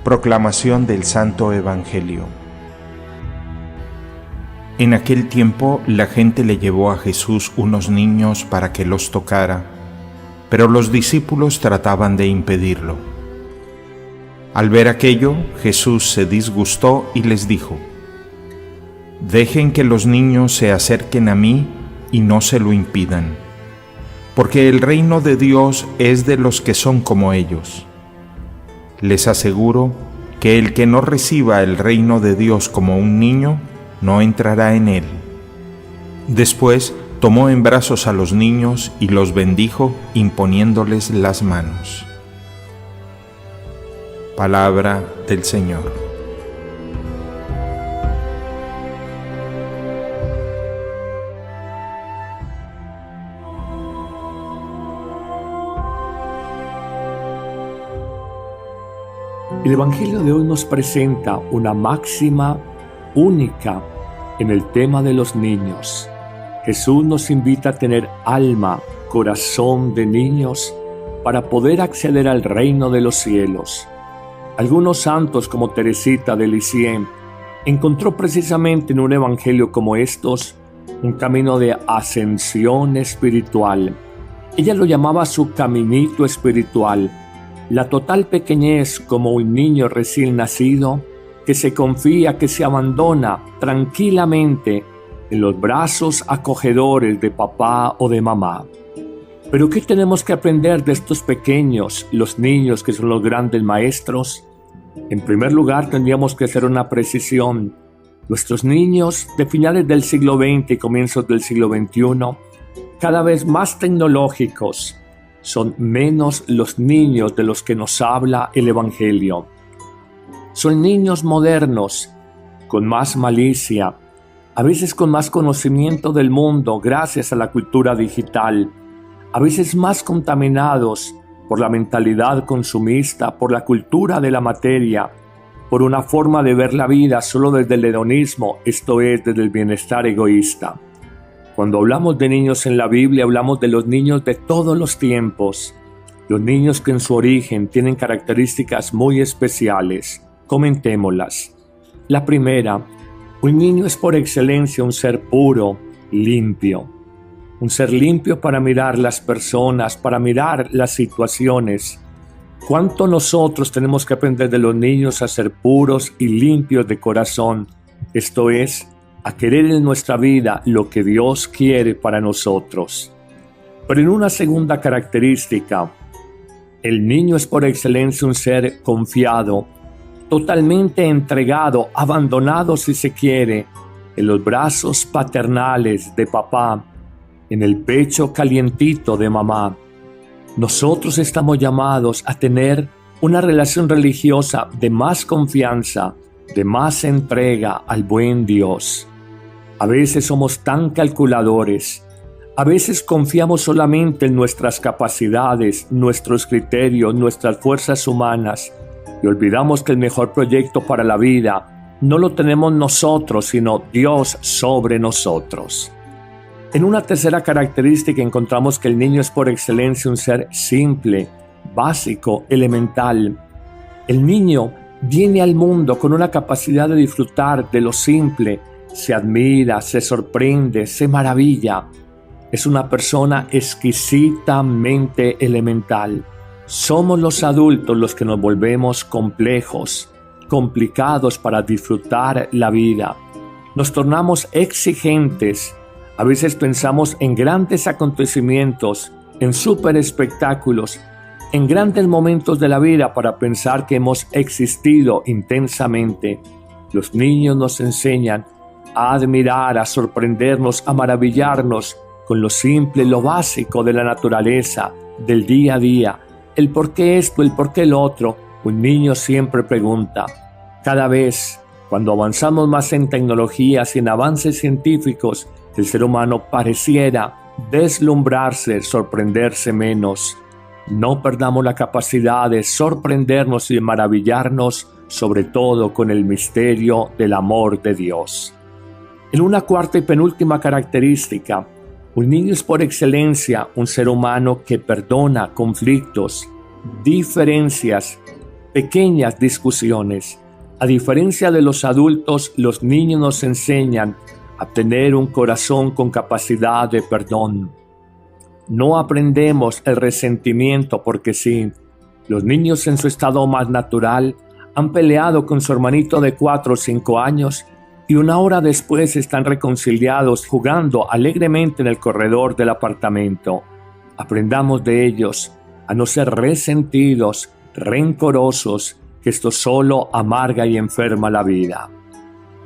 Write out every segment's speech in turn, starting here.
Proclamación del Santo Evangelio. En aquel tiempo la gente le llevó a Jesús unos niños para que los tocara, pero los discípulos trataban de impedirlo. Al ver aquello, Jesús se disgustó y les dijo: «Dejen que los niños se acerquen a mí y no se lo impidan, porque el reino de Dios es de los que son como ellos. Les aseguro que el que no reciba el reino de Dios como un niño, no entrará en él». Después tomó en brazos a los niños y los bendijo imponiéndoles las manos. Palabra del Señor. El Evangelio de hoy nos presenta una máxima única en el tema de los niños. Jesús nos invita a tener alma, corazón de niños para poder acceder al reino de los cielos. Algunos santos, como Teresita de Lisieux, encontró precisamente en un evangelio como estos un camino de ascensión espiritual. Ella lo llamaba su caminito espiritual, la total pequeñez como un niño recién nacido que se confía, que se abandona tranquilamente en los brazos acogedores de papá o de mamá. Pero ¿qué tenemos que aprender de estos pequeños, los niños que son los grandes maestros? En primer lugar, tendríamos que hacer una precisión. Nuestros niños de finales del siglo XX y comienzos del siglo XXI, cada vez más tecnológicos, son menos los niños de los que nos habla el Evangelio. Son niños modernos, con más malicia, a veces con más conocimiento del mundo gracias a la cultura digital, a veces más contaminados por la mentalidad consumista, por la cultura de la materia, por una forma de ver la vida solo desde el hedonismo, esto es, desde el bienestar egoísta. Cuando hablamos de niños en la Biblia, hablamos de los niños de todos los tiempos, los niños que en su origen tienen características muy especiales. Comentémoslas. La primera, un niño es por excelencia un ser puro, limpio. Un ser limpio para mirar las personas, para mirar las situaciones. ¿Cuánto nosotros tenemos que aprender de los niños a ser puros y limpios de corazón? Esto es, a querer en nuestra vida lo que Dios quiere para nosotros. Pero en una segunda característica, el niño es por excelencia un ser confiado, totalmente entregado, abandonado si se quiere, en los brazos paternales de papá, en el pecho calientito de mamá. Nosotros estamos llamados a tener una relación religiosa de más confianza, de más entrega al buen Dios. A veces somos tan calculadores, a veces confiamos solamente en nuestras capacidades, nuestros criterios, nuestras fuerzas humanas y olvidamos que el mejor proyecto para la vida no lo tenemos nosotros, sino Dios sobre nosotros. En una tercera característica encontramos que el niño es por excelencia un ser simple, básico, elemental. El niño viene al mundo con una capacidad de disfrutar de lo simple, se admira, se sorprende, se maravilla. Es una persona exquisitamente elemental. Somos los adultos los que nos volvemos complejos, complicados para disfrutar la vida. Nos tornamos exigentes. A veces pensamos en grandes acontecimientos, en super espectáculos, en grandes momentos de la vida para pensar que hemos existido intensamente. Los niños nos enseñan a admirar, a sorprendernos, a maravillarnos con lo simple, lo básico de la naturaleza, del día a día. El por qué esto, el por qué lo otro. Un niño siempre pregunta. Cada vez, cuando avanzamos más en tecnologías y en avances científicos, el ser humano pareciera deslumbrarse, sorprenderse menos. No perdamos la capacidad de sorprendernos y de maravillarnos, sobre todo con el misterio del amor de Dios. En una cuarta y penúltima característica, un niño es por excelencia un ser humano que perdona conflictos, diferencias, pequeñas discusiones. A diferencia de los adultos, los niños nos enseñan a tener un corazón con capacidad de perdón. No aprendemos el resentimiento porque sí. Los niños en su estado más natural han peleado con su hermanito de 4 o 5 años y una hora después están reconciliados jugando alegremente en el corredor del apartamento. Aprendamos de ellos a no ser resentidos, rencorosos, que esto solo amarga y enferma la vida.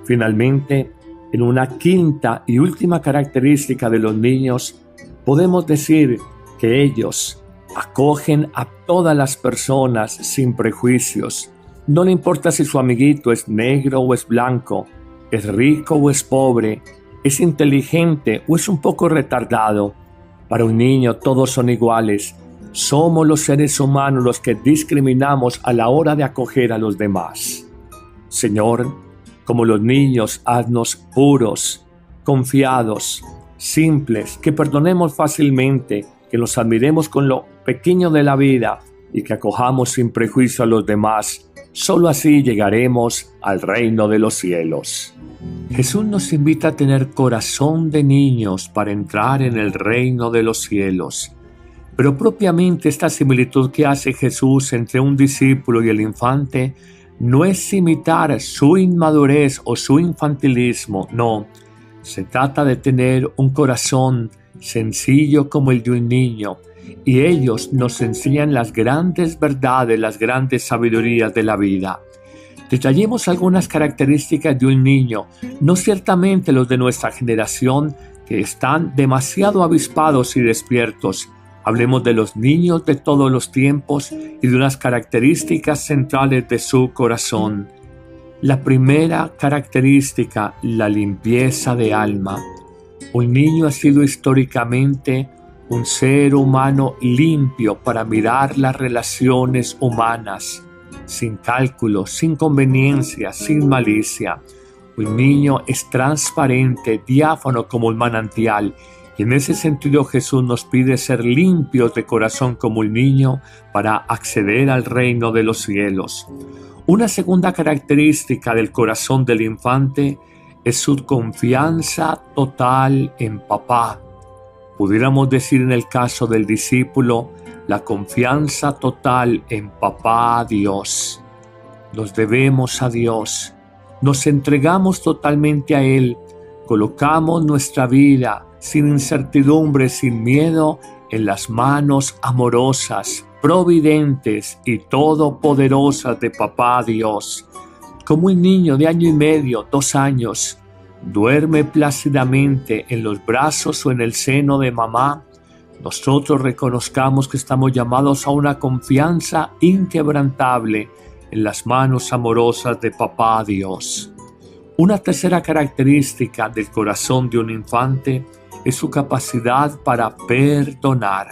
Finalmente, en una quinta y última característica de los niños, podemos decir que ellos acogen a todas las personas sin prejuicios. No le importa si su amiguito es negro o es blanco, es rico o es pobre, es inteligente o es un poco retardado. Para un niño todos son iguales. Somos los seres humanos los que discriminamos a la hora de acoger a los demás. Señor, como los niños, haznos puros, confiados, simples, que perdonemos fácilmente, que nos admiremos con lo pequeño de la vida y que acojamos sin prejuicio a los demás. Solo así llegaremos al reino de los cielos. Jesús nos invita a tener corazón de niños para entrar en el reino de los cielos. Pero propiamente esta similitud que hace Jesús entre un discípulo y el infante no es imitar su inmadurez o su infantilismo, no. Se trata de tener un corazón sencillo como el de un niño, y ellos nos enseñan las grandes verdades, las grandes sabidurías de la vida. Detallemos algunas características de un niño, no ciertamente los de nuestra generación, que están demasiado avispados y despiertos. Hablemos de los niños de todos los tiempos y de unas características centrales de su corazón. La primera característica, la limpieza de alma. Un niño ha sido históricamente un ser humano limpio para mirar las relaciones humanas, sin cálculos, sin conveniencias, sin malicia. Un niño es transparente, diáfano como un manantial. Y en ese sentido Jesús nos pide ser limpios de corazón como un niño para acceder al reino de los cielos. Una segunda característica del corazón del infante es su confianza total en papá. Pudiéramos decir en el caso del discípulo, la confianza total en papá Dios. Nos debemos a Dios, nos entregamos totalmente a Él, colocamos nuestra vida sin incertidumbre, sin miedo, en las manos amorosas, providentes y todopoderosas de papá Dios. Como un niño de 1 año y medio, 2 años, duerme plácidamente en los brazos o en el seno de mamá, nosotros reconozcamos que estamos llamados a una confianza inquebrantable en las manos amorosas de papá Dios. Una tercera característica del corazón de un infante es su capacidad para perdonar.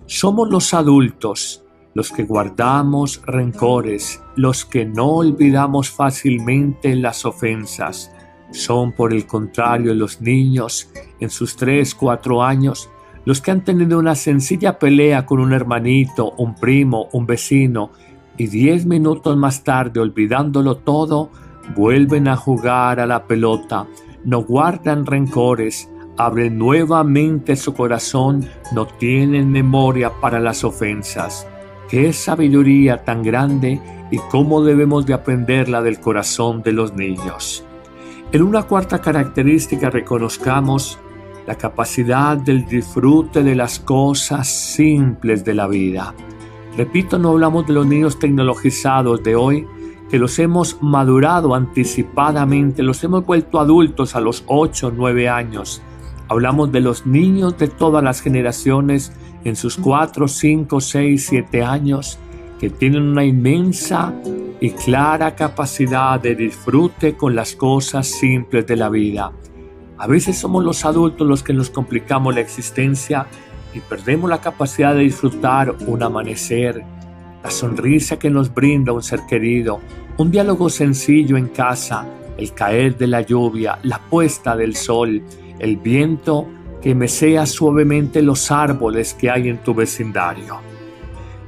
Somos los adultos los que guardamos rencores, los que no olvidamos fácilmente las ofensas. Son, por el contrario, los niños en sus 3, 4 años, los que han tenido una sencilla pelea con un hermanito, un primo, un vecino, y 10 minutos más tarde, olvidándolo todo, vuelven a jugar a la pelota, no guardan rencores, abren nuevamente su corazón, no tienen memoria para las ofensas. ¡Qué sabiduría tan grande y cómo debemos de aprenderla del corazón de los niños! En una cuarta característica reconozcamos la capacidad del disfrute de las cosas simples de la vida. Repito, no hablamos de los niños tecnologizados de hoy, que los hemos madurado anticipadamente, los hemos vuelto adultos a los 8 o 9 años. Hablamos de los niños de todas las generaciones en sus 4, 5, 6, 7 años que tienen una inmensa y clara capacidad de disfrute con las cosas simples de la vida. A veces somos los adultos los que nos complicamos la existencia y perdemos la capacidad de disfrutar un amanecer, la sonrisa que nos brinda un ser querido, un diálogo sencillo en casa, el caer de la lluvia, la puesta del sol, el viento que mecea suavemente los árboles que hay en tu vecindario.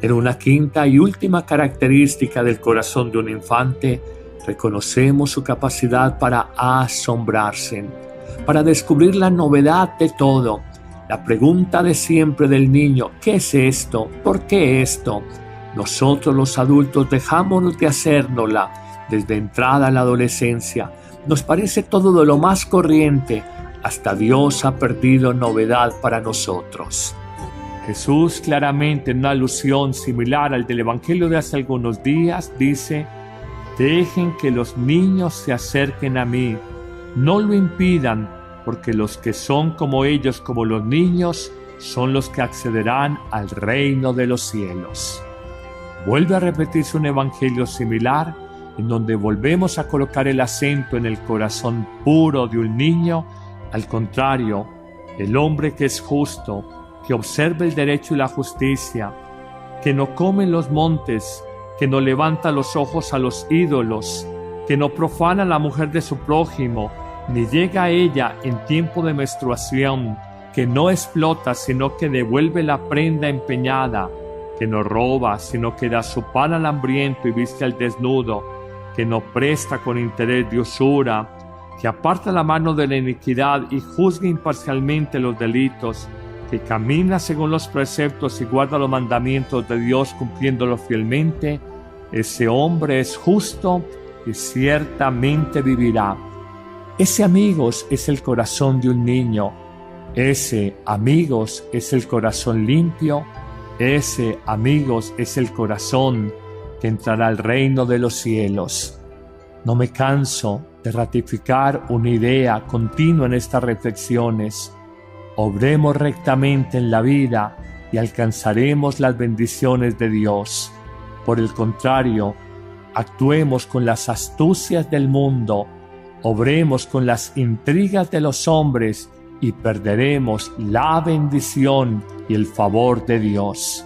En una quinta y última característica del corazón de un infante, reconocemos su capacidad para asombrarse, para descubrir la novedad de todo. La pregunta de siempre del niño: ¿qué es esto? ¿Por qué esto? Nosotros los adultos dejamos de hacérnosla desde entrada a la adolescencia. Nos parece todo de lo más corriente, hasta Dios ha perdido novedad para nosotros. Jesús, claramente en una alusión similar al del Evangelio de hace algunos días, dice: dejen que los niños se acerquen a mí, no lo impidan, porque los que son como ellos, como los niños, son los que accederán al reino de los cielos. Vuelve a repetirse un evangelio similar, en donde volvemos a colocar el acento en el corazón puro de un niño. Al contrario, el hombre que es justo, que observa el derecho y la justicia, que no come en los montes, que no levanta los ojos a los ídolos, que no profana a la mujer de su prójimo, ni llega a ella en tiempo de menstruación, que no explota, sino que devuelve la prenda empeñada, que no roba, sino que da su pan al hambriento y viste al desnudo, que no presta con interés de usura, que aparta la mano de la iniquidad y juzga imparcialmente los delitos, que camina según los preceptos y guarda los mandamientos de Dios cumpliéndolos fielmente, ese hombre es justo y ciertamente vivirá. Ese, amigos, es el corazón de un niño. Ese, amigos, es el corazón limpio. Ese, amigos, es el corazón que entrará al reino de los cielos. No me canso de ratificar una idea continua en estas reflexiones. Obremos rectamente en la vida y alcanzaremos las bendiciones de Dios. Por el contrario, actuemos con las astucias del mundo, obremos con las intrigas de los hombres y perderemos la bendición y el favor de Dios.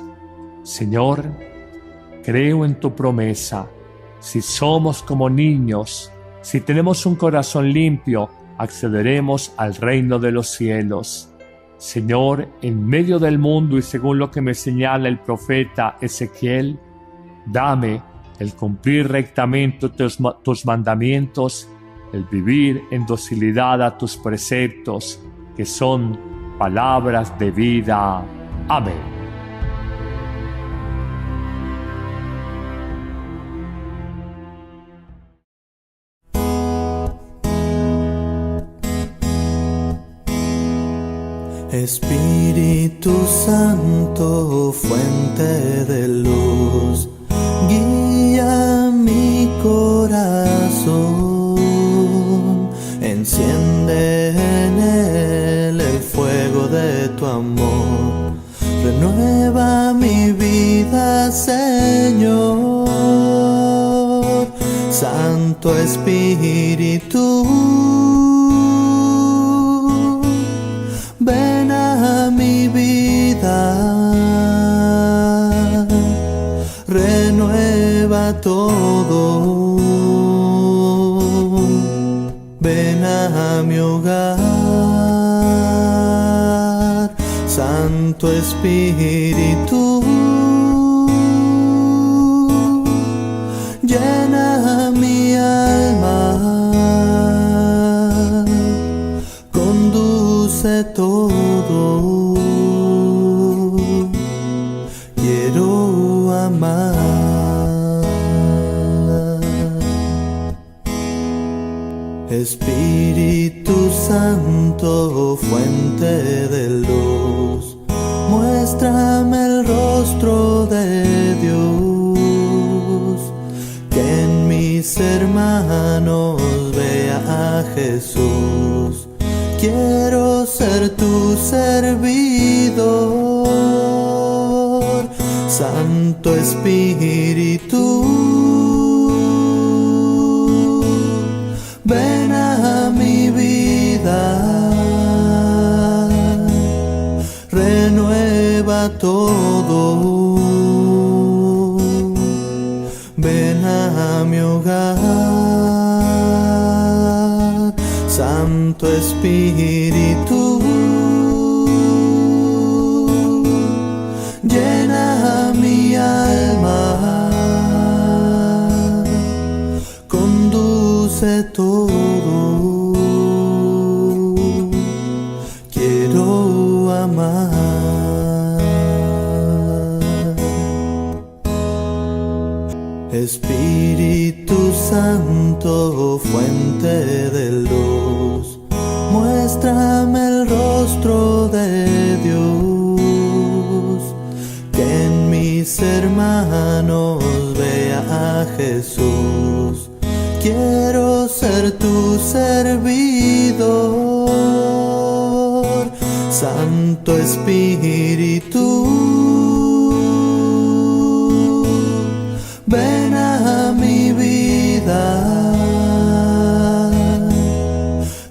Señor, creo en tu promesa. Si somos como niños, si tenemos un corazón limpio, accederemos al reino de los cielos. Señor, en medio del mundo y según lo que me señala el profeta Ezequiel, dame el cumplir rectamente tus mandamientos, el vivir en docilidad a tus preceptos, que son palabras de vida. Amén. Espíritu Santo, fuente de luz, guía mi corazón, enciende en él el fuego de tu amor, renueva mi vida, Señor. Santo Espíritu, ven a mi vida, renueva todo, ven a mi hogar, Santo Espíritu, llena mi alma, conduce todo, quiero amar. Espíritu Santo, fuente de luz, muéstrame el rostro de Dios, que en mis hermanos vea a Jesús. Quiero ser tu servidor, Santo Espíritu, ven a mi vida, renueva todo, ven a mi hogar, Santo Espíritu, llena mi muéstrame el rostro de Dios, que en mis hermanos vea a Jesús. Quiero ser tu servidor, Santo Espíritu. Ven a mi vida,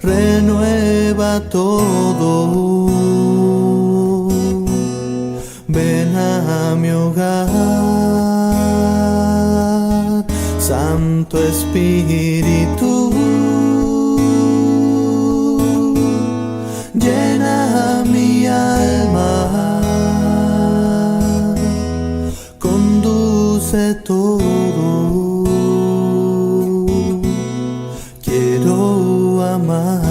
renueva todo. Ven a mi hogar, Santo Espíritu. Llena mi alma, conduce todo. Quiero amar.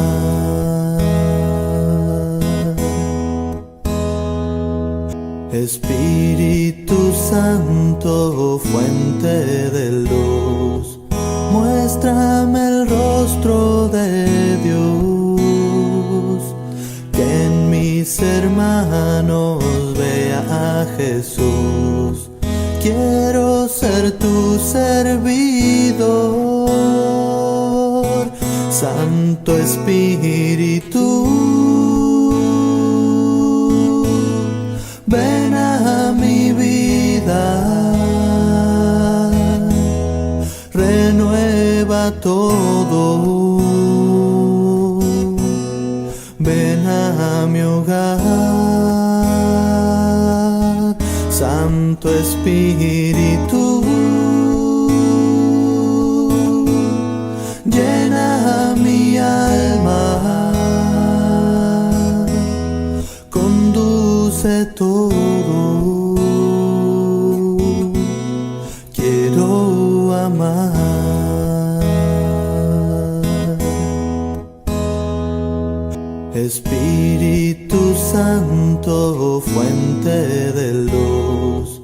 Espíritu Santo, fuente de luz, muéstrame el rostro de Dios, que en mis hermanos vea a Jesús. Quiero ser tu servidor, Santo Espíritu. Ven a mi vida, renueva todo. Ven a mi hogar, Santo Espíritu. Llena mi alma, conduce todo. Quiero amar. Espíritu Santo, fuente de luz,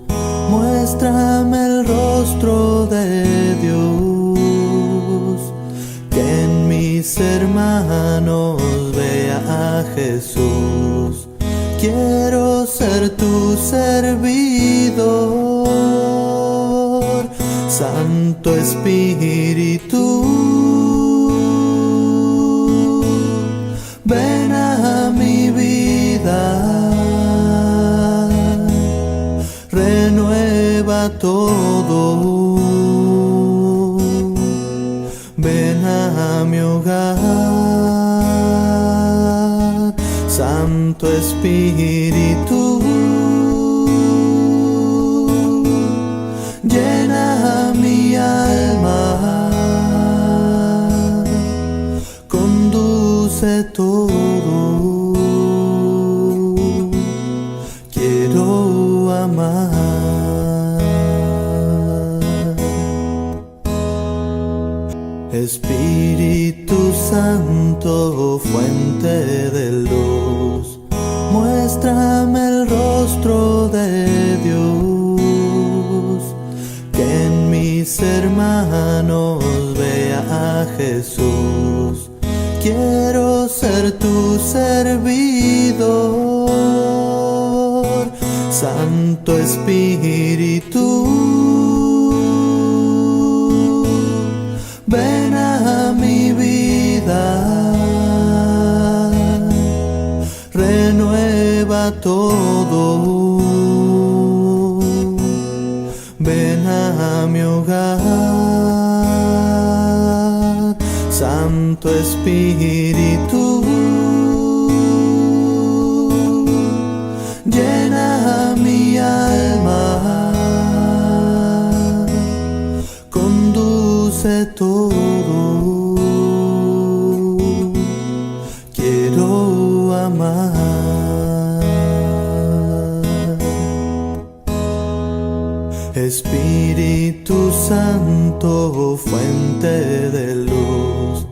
muéstrame el rostro de Dios, que en mis hermanos vea a Jesús. Quiero ser tu servidor, Santo Espíritu. Ven a mi vida, renueva todo. Ven a mi hogar, Santo Espíritu. Llena mi alma, conduce todo. Quiero amar. Espíritu Santo, fuente de luz, muéstrame el rostro de Dios, que en mis hermanos vea a Jesús. Quiero ser tu servidor, Santo Espíritu. Ven a mi vida, renueva todo. Ven a mi hogar, Santo Espíritu. Llena mi alma, conduce todo. Quiero amar. Espíritu Santo, fuente de luz,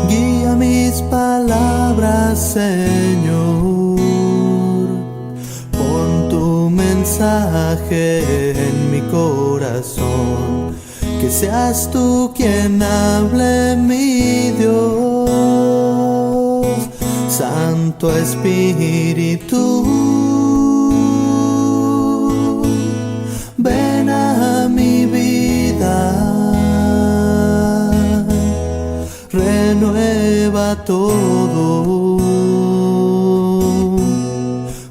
guía mis palabras, Señor. Pon tu mensaje en mi corazón, que seas tú quien hable, mi Dios. Santo Espíritu, ven a mi vida, renueva todo,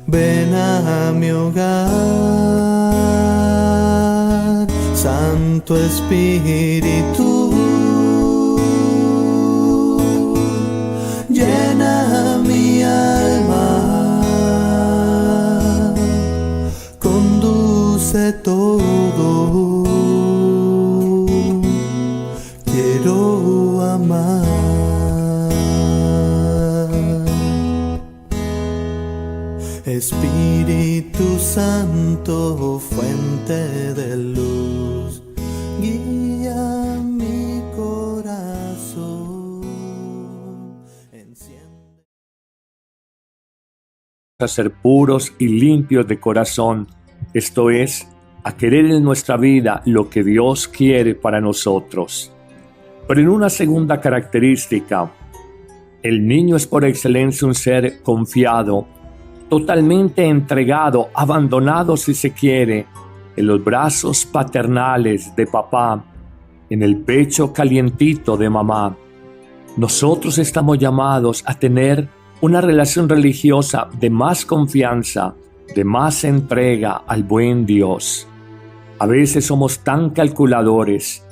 ven a mi hogar, Santo Espíritu, llena mi alma, conduce todo, quiero amar. Espíritu Santo, fuente de luz, guía mi corazón, enciende. A ser puros y limpios de corazón, esto es, a querer en nuestra vida lo que Dios quiere para nosotros. Pero en una segunda característica, el niño es por excelencia un ser confiado, totalmente entregado, abandonado si se quiere, en los brazos paternales de papá, en el pecho calientito de mamá. Nosotros estamos llamados a tener una relación religiosa de más confianza, de más entrega al buen Dios. A veces somos tan calculadores,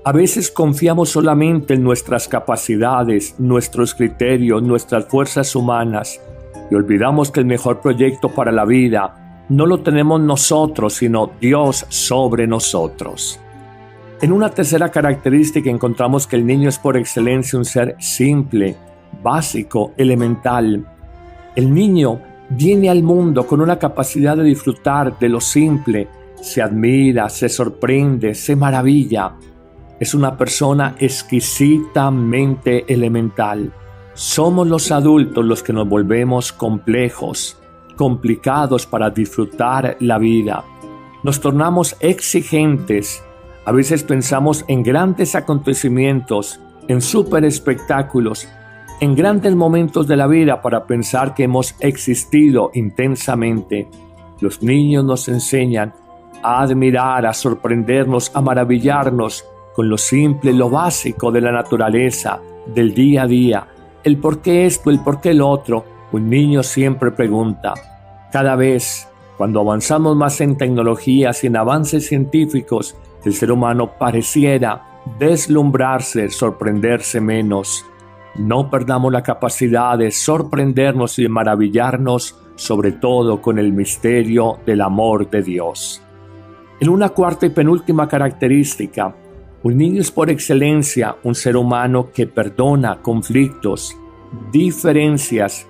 a veces confiamos solamente en nuestras capacidades, nuestros criterios, nuestras fuerzas humanas, y olvidamos que el mejor proyecto para la vida no lo tenemos nosotros, sino Dios sobre nosotros. En una tercera característica encontramos que el niño es por excelencia un ser simple, básico, elemental. El niño viene al mundo con una capacidad de disfrutar de lo simple, se admira, se sorprende, se maravilla. Es una persona exquisitamente elemental. Somos los adultos los que nos volvemos complejos, complicados para disfrutar la vida. Nos tornamos exigentes. A veces pensamos en grandes acontecimientos, en súper espectáculos, en grandes momentos de la vida para pensar que hemos existido intensamente. Los niños nos enseñan a admirar, a sorprendernos, a maravillarnos con lo simple, lo básico de la naturaleza, del día a día. El por qué esto, el por qué el otro, un niño siempre pregunta. Cada vez, cuando avanzamos más en tecnologías y en avances científicos, el ser humano pareciera deslumbrarse, sorprenderse menos. No perdamos la capacidad de sorprendernos y de maravillarnos, sobre todo con el misterio del amor de Dios. En una cuarta y penúltima característica, un niño es por excelencia un ser humano que perdona conflictos, diferencias,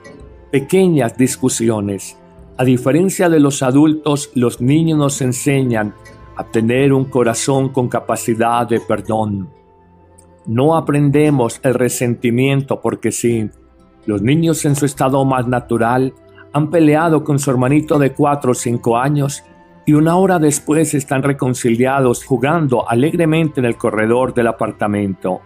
pequeñas discusiones. A diferencia de los adultos, los niños nos enseñan a tener un corazón con capacidad de perdón. No aprendemos el resentimiento porque sí. Los niños en su estado más natural han peleado con su hermanito de 4 o 5 años y una hora después están reconciliados jugando alegremente en el corredor del apartamento.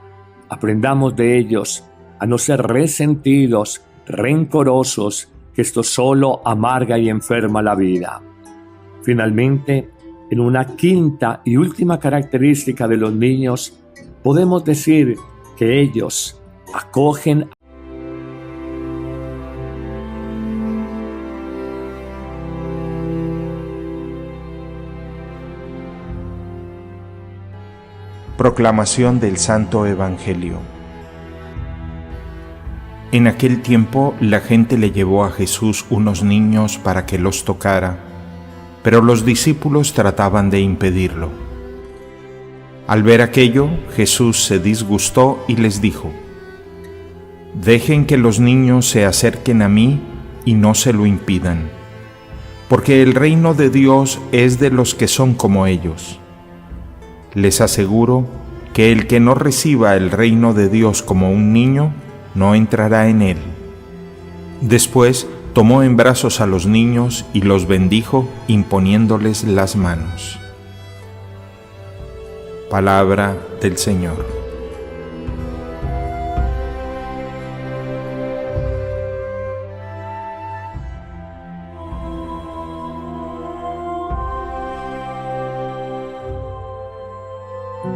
Aprendamos de ellos a no ser resentidos, rencorosos, que esto solo amarga y enferma la vida. Finalmente, en una quinta y última característica de los niños, podemos decir que ellos acogen Proclamación del Santo Evangelio. En aquel tiempo la gente le llevó a Jesús unos niños para que los tocara, pero los discípulos trataban de impedirlo. Al ver aquello, Jesús se disgustó y les dijo: «Dejen que los niños se acerquen a mí y no se lo impidan, porque el reino de Dios es de los que son como ellos. Les aseguro que el que no reciba el reino de Dios como un niño, no entrará en él». Después tomó en brazos a los niños y los bendijo imponiéndoles las manos. Palabra del Señor.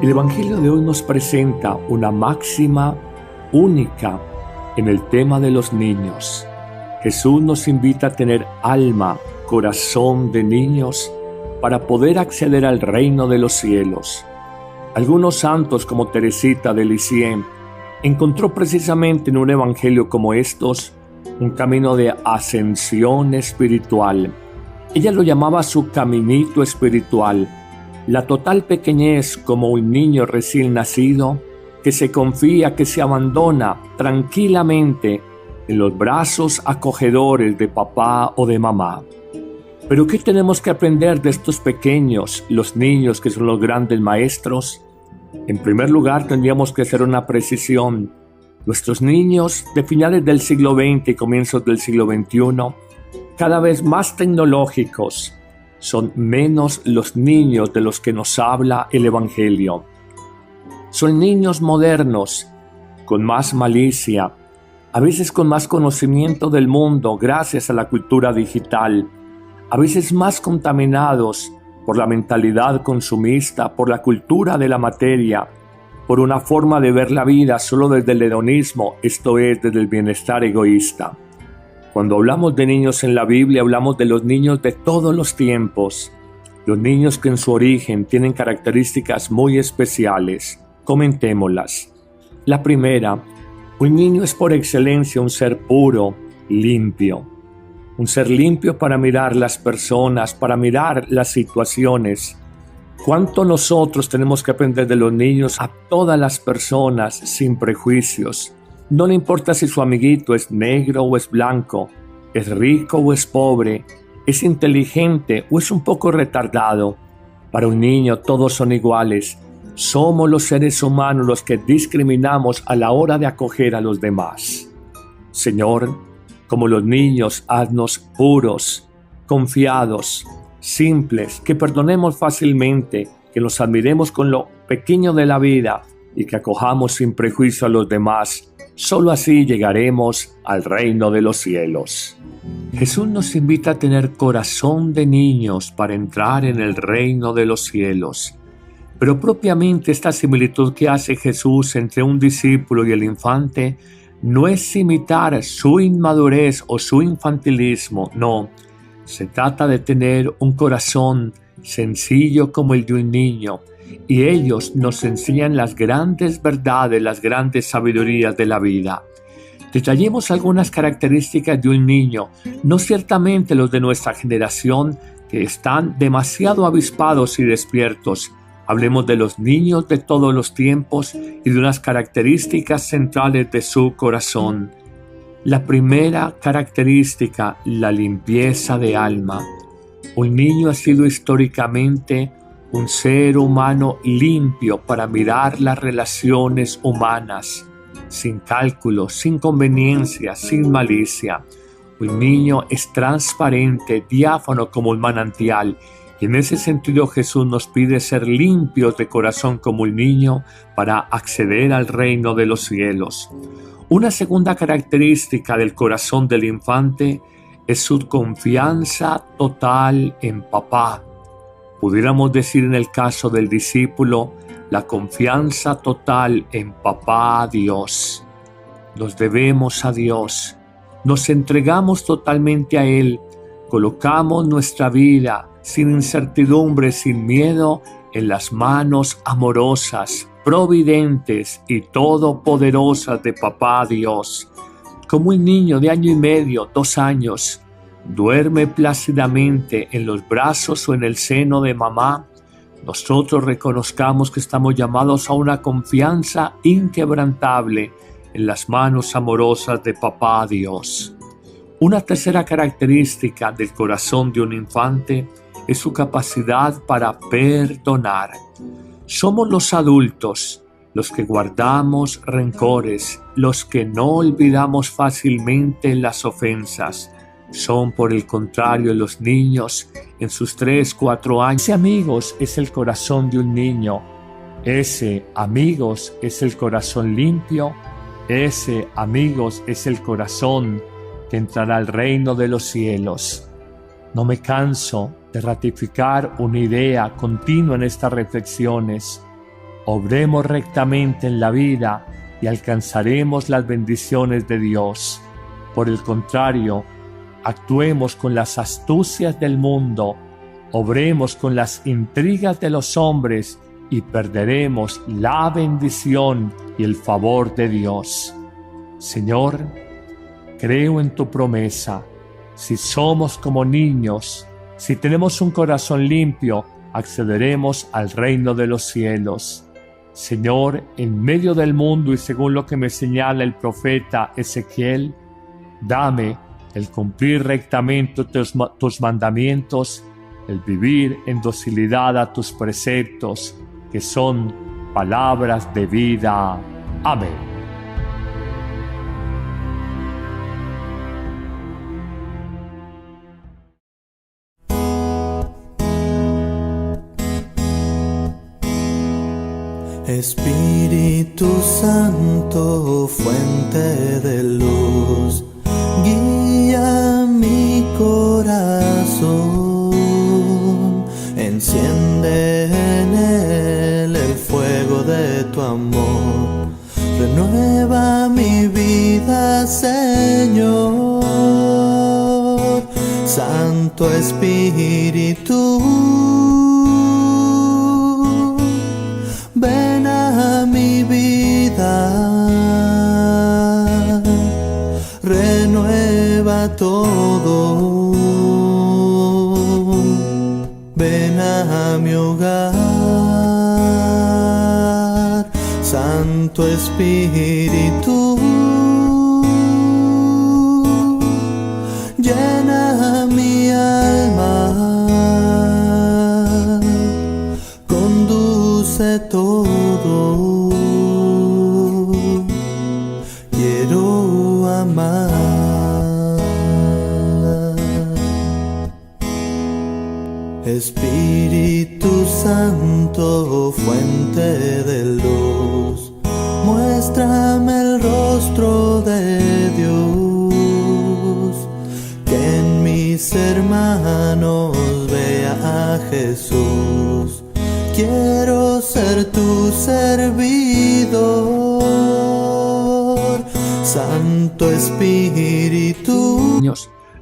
El Evangelio de hoy nos presenta una máxima única en el tema de los niños. Jesús nos invita a tener alma, corazón de niños para poder acceder al reino de los cielos. Algunos santos como Teresita de Lisieux encontró precisamente en un evangelio como estos un camino de ascensión espiritual. Ella lo llamaba su caminito espiritual, la total pequeñez como un niño recién nacido que se confía, que se abandona tranquilamente en los brazos acogedores de papá o de mamá. Pero ¿qué tenemos que aprender de estos pequeños, los niños que son los grandes maestros? En primer lugar, tendríamos que hacer una precisión. Nuestros niños de finales del siglo XX y comienzos del siglo XXI, cada vez más tecnológicos, son menos los niños de los que nos habla el Evangelio. Son niños modernos, con más malicia, a veces con más conocimiento del mundo gracias a la cultura digital, a veces más contaminados por la mentalidad consumista, por la cultura de la materia, por una forma de ver la vida solo desde el hedonismo, esto es, desde el bienestar egoísta. Cuando hablamos de niños en la Biblia, hablamos de los niños de todos los tiempos, los niños que en su origen tienen características muy especiales. Comentémoslas. La primera, un niño es por excelencia un ser puro, limpio. Un ser limpio para mirar las personas, para mirar las situaciones. ¿Cuánto nosotros tenemos que aprender de los niños a todas las personas sin prejuicios? No le importa si su amiguito es negro o es blanco, es rico o es pobre, es inteligente o es un poco retardado. Para un niño todos son iguales. Somos los seres humanos los que discriminamos a la hora de acoger a los demás. Señor, como los niños, haznos puros, confiados, simples, que perdonemos fácilmente, que nos admiremos con lo pequeño de la vida y que acojamos sin prejuicio a los demás. Solo así llegaremos al reino de los cielos. Jesús nos invita a tener corazón de niños para entrar en el reino de los cielos. Pero propiamente esta similitud que hace Jesús entre un discípulo y el infante no es imitar su inmadurez o su infantilismo, no. Se trata de tener un corazón sencillo como el de un niño, y ellos nos enseñan las grandes verdades, las grandes sabidurías de la vida. Detallemos algunas características de un niño, no ciertamente los de nuestra generación, que están demasiado avispados y despiertos. Hablemos de los niños de todos los tiempos y de unas características centrales de su corazón. La primera característica, la limpieza de alma. Un niño ha sido históricamente un ser humano limpio para mirar las relaciones humanas, sin cálculos, sin conveniencias, sin malicia. Un niño es transparente, diáfano como un manantial. Y en ese sentido Jesús nos pide ser limpios de corazón como un niño para acceder al reino de los cielos. Una segunda característica del corazón del infante es su confianza total en papá. Pudiéramos decir en el caso del discípulo, la confianza total en papá Dios. Nos debemos a Dios, nos entregamos totalmente a Él, colocamos nuestra vida sin incertidumbre, sin miedo, en las manos amorosas, providentes y todopoderosas de papá Dios. Como un niño de 1 año y medio, 2 años, duerme plácidamente en los brazos o en el seno de mamá, nosotros reconozcamos que estamos llamados a una confianza inquebrantable en las manos amorosas de papá Dios. Una tercera característica del corazón de un infante es su capacidad para perdonar. Somos los adultos los que guardamos rencores, los que no olvidamos fácilmente las ofensas. Son por el contrario los niños en sus 3, 4 años. Ese, amigos, es el corazón de un niño. Ese, amigos, es el corazón limpio. Ese, amigos, es el corazón que entrará al reino de los cielos. No me canso de ratificar una idea continua en estas reflexiones. obremos rectamente en la vida y alcanzaremos las bendiciones de Dios. Por el contrario, actuemos con las astucias del mundo, obremos con las intrigas de los hombres y perderemos la bendición y el favor de Dios. Señor, creo en tu promesa. Si somos como niños, si tenemos un corazón limpio, accederemos al reino de los cielos. Señor, en medio del mundo y según lo que me señala el profeta Ezequiel, dame el cumplir rectamente tus mandamientos, el vivir en docilidad a tus preceptos, que son palabras de vida. Amén. Espíritu Santo, fuente de luz, guía mi corazón, enciende en él el fuego de tu amor, renueva mi vida, Señor. Santo Espíritu, ven a mi vida, renueva todo, ven a mi hogar, Santo Espíritu, llena mi alma, conduce todo, quiero amar. Espíritu Santo, fuente de luz, muéstrame el rostro de Dios, que en mis hermanos vea a Jesús. Quiero ser tu servidor, Santo Espíritu.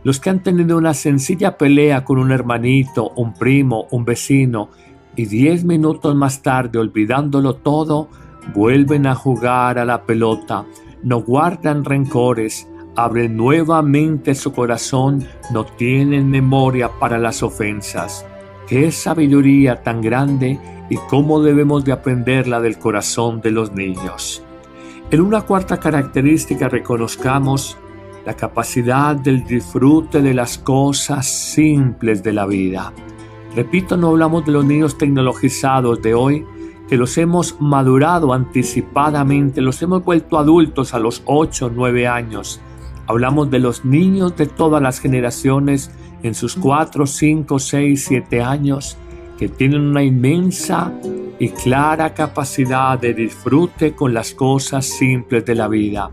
Los que han tenido una sencilla pelea con un hermanito, un primo, un vecino, y 10 minutos más tarde, olvidándolo todo, vuelven a jugar a la pelota, no guardan rencores, abren nuevamente su corazón, no tienen memoria para las ofensas. ¡Qué sabiduría tan grande y cómo debemos de aprenderla del corazón de los niños! En una cuarta característica reconozcamos la capacidad del disfrute de las cosas simples de la vida. Repito, no hablamos de los niños tecnologizados de hoy, que los hemos madurado anticipadamente, los hemos vuelto adultos a los 8 o 9 años. Hablamos de los niños de todas las generaciones en sus 4, 5, 6, 7 años, que tienen una inmensa y clara capacidad de disfrute con las cosas simples de la vida.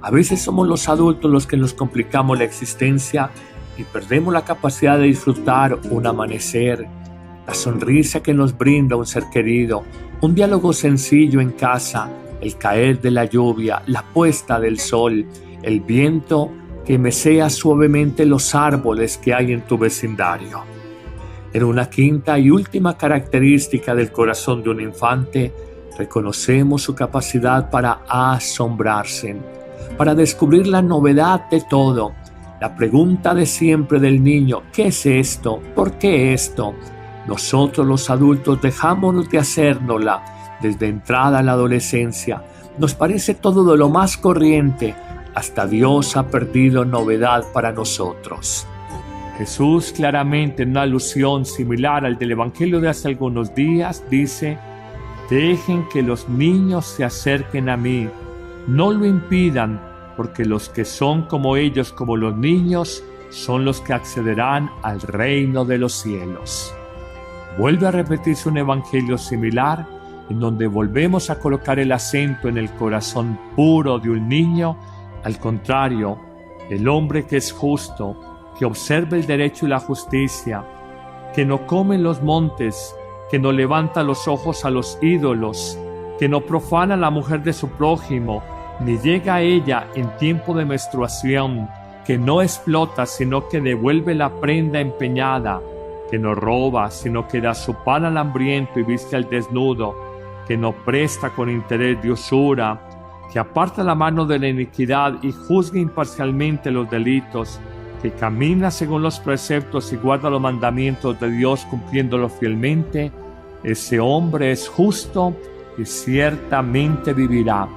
A veces somos los adultos los que nos complicamos la existencia y perdemos la capacidad de disfrutar un amanecer, la sonrisa que nos brinda un ser querido, un diálogo sencillo en casa, el caer de la lluvia, la puesta del sol, el viento que mecea suavemente los árboles que hay en tu vecindario. En una quinta y última característica del corazón de un infante, reconocemos su capacidad para asombrarse, para descubrir la novedad de todo. La pregunta de siempre del niño, ¿qué es esto? ¿Por qué esto? Nosotros los adultos dejámonos de hacérnosla desde entrada a la adolescencia. Nos parece todo de lo más corriente, hasta Dios ha perdido novedad para nosotros. Jesús, claramente en una alusión similar al del Evangelio de hace algunos días, dice: dejen que los niños se acerquen a mí, no lo impidan, porque los que son como ellos, como los niños, son los que accederán al reino de los cielos. Vuelve a repetirse un evangelio similar, en donde volvemos a colocar el acento en el corazón puro de un niño. Al contrario, el hombre que es justo, que observa el derecho y la justicia, que no come en los montes, que no levanta los ojos a los ídolos, que no profana a la mujer de su prójimo, ni llega a ella en tiempo de menstruación, que no explota, sino que devuelve la prenda empeñada, que no roba, sino que da su pan al hambriento y viste al desnudo, que no presta con interés de usura, que aparta la mano de la iniquidad y juzga imparcialmente los delitos, que camina según los preceptos y guarda los mandamientos de Dios cumpliéndolos fielmente, ese hombre es justo y ciertamente vivirá.